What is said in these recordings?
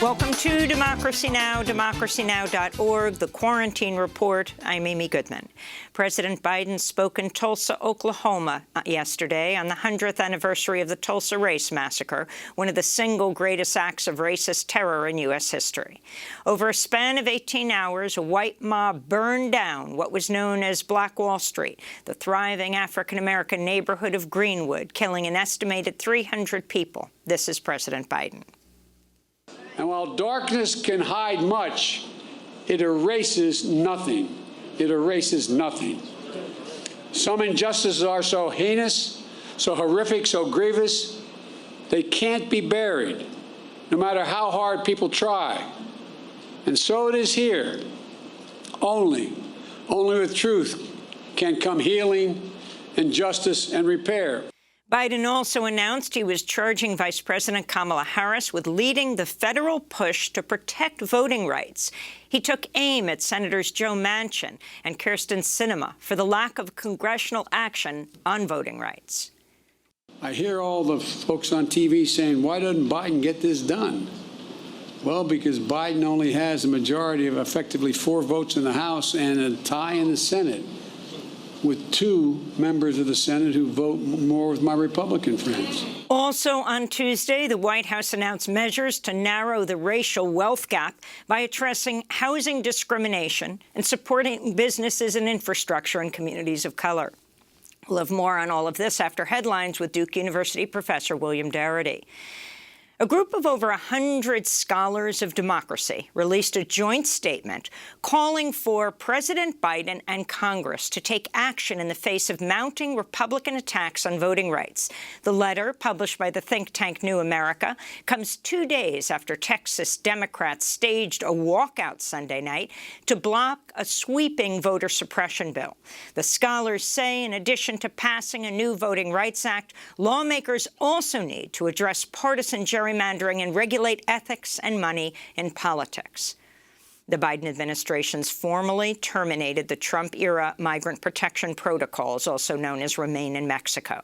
Welcome to Democracy Now!, democracynow.org, the Quarantine Report. I'm Amy Goodman. President Biden spoke in Tulsa, Oklahoma yesterday on the 100th anniversary of the Tulsa Race Massacre, one of the single greatest acts of racist terror in U.S. history. Over a span of 18 hours, a white mob burned down what was known as Black Wall Street, the thriving African-American neighborhood of Greenwood, killing an estimated 300 people. This is President Biden. And while darkness can hide much, it erases nothing. It erases nothing. Some injustices are so heinous, so horrific, so grievous, they can't be buried, no matter how hard people try. And so it is here. Only with truth can come healing and justice and repair. Biden also announced he was charging Vice President Kamala Harris with leading the federal push to protect voting rights. He took aim at Senators Joe Manchin and Kyrsten Sinema for the lack of congressional action on voting rights. I hear all the folks on TV saying, why doesn't Biden get this done? Well, because Biden only has a majority of effectively 4 votes in the House and a tie in the Senate, with 2 members of the Senate who vote more with my Republican friends. Also on Tuesday, the White House announced measures to narrow the racial wealth gap by addressing housing discrimination and supporting businesses and infrastructure in communities of color. We'll have more on all of this after headlines with Duke University professor William Darity. A group of over 100 scholars of democracy released a joint statement calling for President Biden and Congress to take action in the face of mounting Republican attacks on voting rights. The letter, published by the think tank New America, comes 2 days after Texas Democrats staged a walkout Sunday night to block a sweeping voter suppression bill. The scholars say, in addition to passing a new Voting Rights Act, lawmakers also need to address partisan gerrymandering and regulate ethics and money in politics. The Biden administration's formally terminated the Trump-era migrant protection protocols, also known as Remain in Mexico.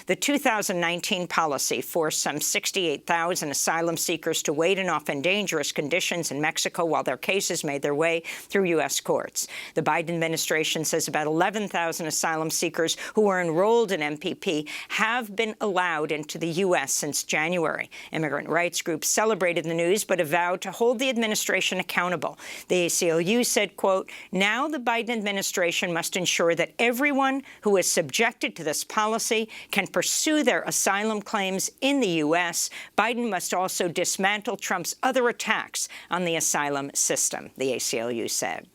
The 2019 policy forced some 68,000 asylum seekers to wait in often dangerous conditions in Mexico while their cases made their way through U.S. courts. The Biden administration says about 11,000 asylum seekers who were enrolled in MPP have been allowed into the U.S. since January. Immigrant rights groups celebrated the news but avowed to hold the administration accountable. The ACLU said, quote, now the Biden administration must ensure that everyone who is subjected to this policy can pursue their asylum claims in the U.S. Biden must also dismantle Trump's other attacks on the asylum system, the ACLU said.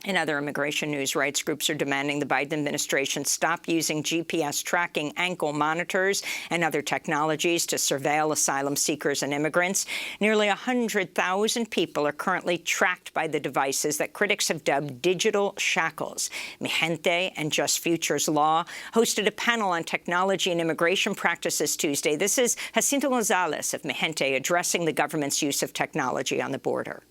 In other immigration news, rights groups are demanding the Biden administration stop using GPS tracking ankle monitors and other technologies to surveil asylum seekers and immigrants. Nearly 100,000 people are currently tracked by the devices that critics have dubbed digital shackles. Mi Gente and Just Futures Law hosted a panel on technology and immigration practices Tuesday. This is Jacinto Gonzalez of Mi Gente addressing the government's use of technology on the border.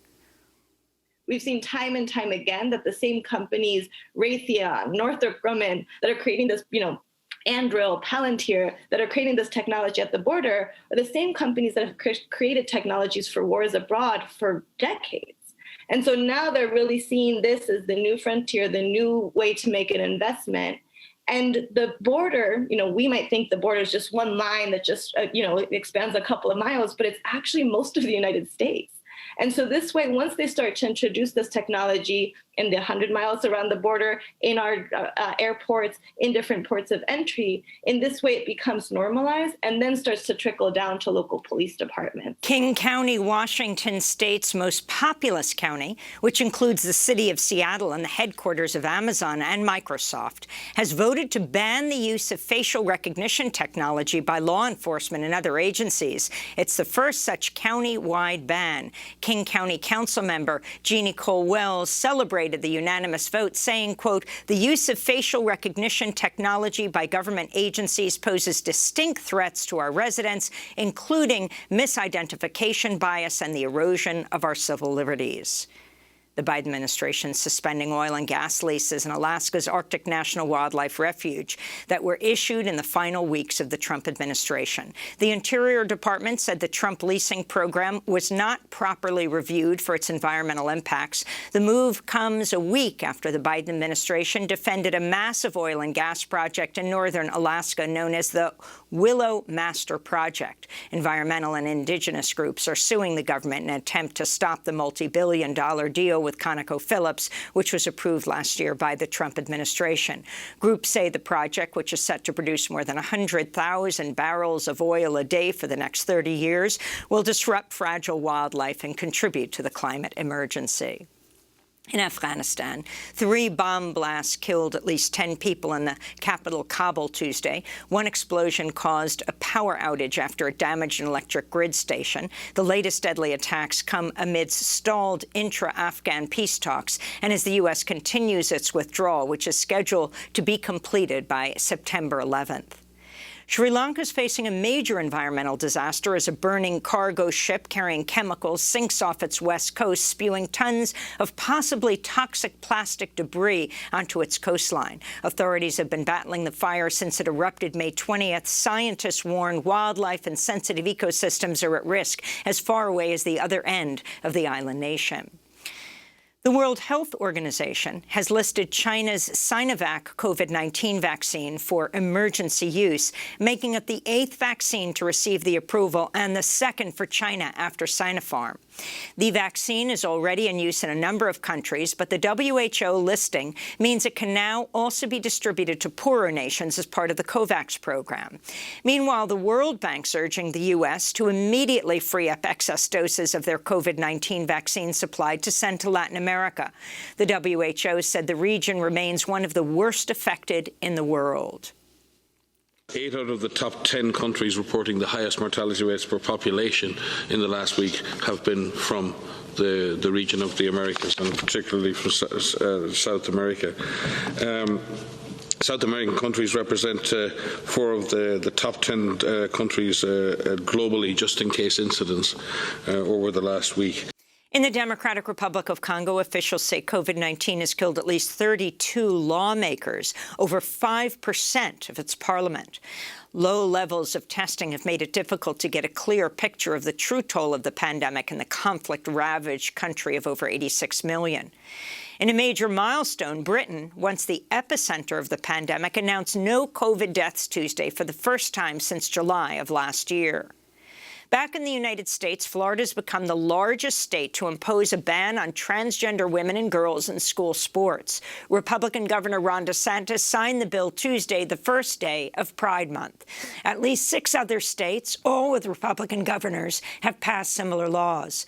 We've seen time and time again that the same companies, Raytheon, Northrop Grumman, that are creating this, Anduril, Palantir, that are creating this technology at the border, are the same companies that have created technologies for wars abroad for decades. And so now they're really seeing this as the new frontier, the new way to make an investment. And the border, we might think the border is just one line that just, expands a couple of miles, but it's actually most of the United States. And so this way, once they start to introduce this technology in the 100 miles around the border, in our airports, in different ports of entry, in this way it becomes normalized and then starts to trickle down to local police departments. King County, Washington State's most populous county, which includes the city of Seattle and the headquarters of Amazon and Microsoft, has voted to ban the use of facial recognition technology by law enforcement and other agencies. It's the first such county-wide ban. King County Council member Jeannie Cole Wells celebrated the unanimous vote, saying, quote, the use of facial recognition technology by government agencies poses distinct threats to our residents, including misidentification bias and the erosion of our civil liberties. The Biden administration suspending oil and gas leases in Alaska's Arctic National Wildlife Refuge that were issued in the final weeks of the Trump administration. The Interior Department said the Trump leasing program was not properly reviewed for its environmental impacts. The move comes a week after the Biden administration defended a massive oil and gas project in northern Alaska known as the Willow Master Project. Environmental and indigenous groups are suing the government in an attempt to stop the multi-billion-dollar deal with ConocoPhillips, which was approved last year by the Trump administration. Groups say the project, which is set to produce more than 100,000 barrels of oil a day for the next 30 years, will disrupt fragile wildlife and contribute to the climate emergency. In Afghanistan, 3 bomb blasts killed at least 10 people in the capital Kabul Tuesday. One explosion caused a power outage after it damaged an electric grid station. The latest deadly attacks come amidst stalled intra-Afghan peace talks and as the U.S. continues its withdrawal, which is scheduled to be completed by September 11th. Sri Lanka is facing a major environmental disaster as a burning cargo ship carrying chemicals sinks off its west coast, spewing tons of possibly toxic plastic debris onto its coastline. Authorities have been battling the fire since it erupted May 20th. Scientists warn wildlife and sensitive ecosystems are at risk as far away as the other end of the island nation. The World Health Organization has listed China's Sinovac COVID-19 vaccine for emergency use, making it the 8th vaccine to receive the approval and the 2nd for China after Sinopharm. The vaccine is already in use in a number of countries, but the WHO listing means it can now also be distributed to poorer nations as part of the COVAX program. Meanwhile, the World Bank's urging the U.S. to immediately free up excess doses of their COVID-19 vaccine supply to send to Latin America. The WHO said the region remains one of the worst affected in the world. 8 out of the top 10 countries reporting the highest mortality rates per population in the last week have been from the region of the Americas, and particularly from South America. South American countries represent 4 of the top 10 countries globally, just in case incidents over the last week. In the Democratic Republic of Congo, officials say COVID-19 has killed at least 32 lawmakers, over 5% of its parliament. Low levels of testing have made it difficult to get a clear picture of the true toll of the pandemic in the conflict-ravaged country of over 86 million. In a major milestone, Britain, once the epicenter of the pandemic, announced no COVID deaths Tuesday for the first time since July of last year. Back in the United States, Florida has become the largest state to impose a ban on transgender women and girls in school sports. Republican Governor Ron DeSantis signed the bill Tuesday, the first day of Pride Month. At least 6 other states, all with Republican governors, have passed similar laws.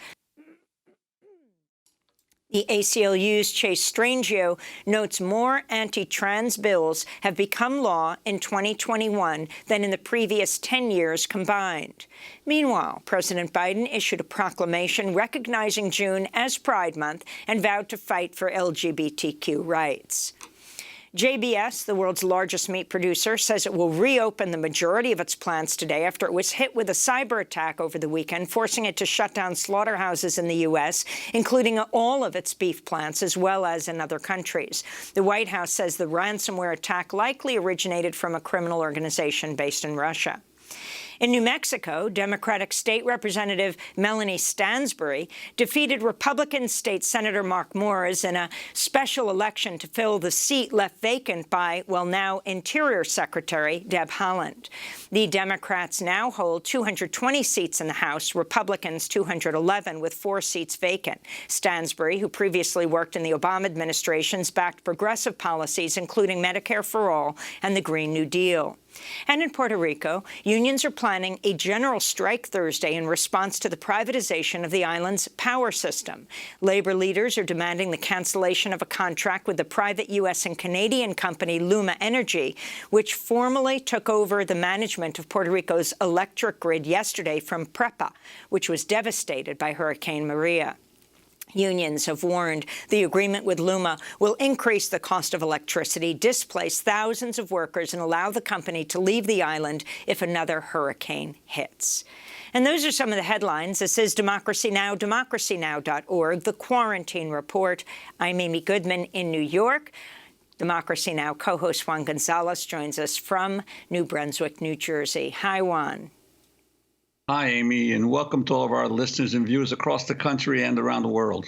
The ACLU's Chase Strangio notes more anti-trans bills have become law in 2021 than in the previous 10 years combined. Meanwhile, President Biden issued a proclamation recognizing June as Pride Month and vowed to fight for LGBTQ rights. JBS, the world's largest meat producer, says it will reopen the majority of its plants today after it was hit with a cyber attack over the weekend, forcing it to shut down slaughterhouses in the U.S., including all of its beef plants, as well as in other countries. The White House says the ransomware attack likely originated from a criminal organization based in Russia. In New Mexico, Democratic State Representative Melanie Stansbury defeated Republican State Senator Mark Moores in a special election to fill the seat left vacant by, well, now Interior Secretary Deb Haaland. The Democrats now hold 220 seats in the House, Republicans 211, with 4 seats vacant. Stansbury, who previously worked in the Obama administrations, backed progressive policies, including Medicare for All and the Green New Deal. And in Puerto Rico, unions are planning a general strike Thursday in response to the privatization of the island's power system. Labor leaders are demanding the cancellation of a contract with the private U.S. and Canadian company Luma Energy, which formally took over the management of Puerto Rico's electric grid yesterday from PREPA, which was devastated by Hurricane Maria. Unions have warned the agreement with Luma will increase the cost of electricity, displace thousands of workers, and allow the company to leave the island if another hurricane hits. And those are some of the headlines. This is Democracy Now!, democracynow.org, The Quarantine Report. I'm Amy Goodman in New York. Democracy Now! Co-host Juan Gonzalez joins us from New Brunswick, New Jersey. Hi, Juan. Hi, Amy, and welcome to all of our listeners and viewers across the country and around the world.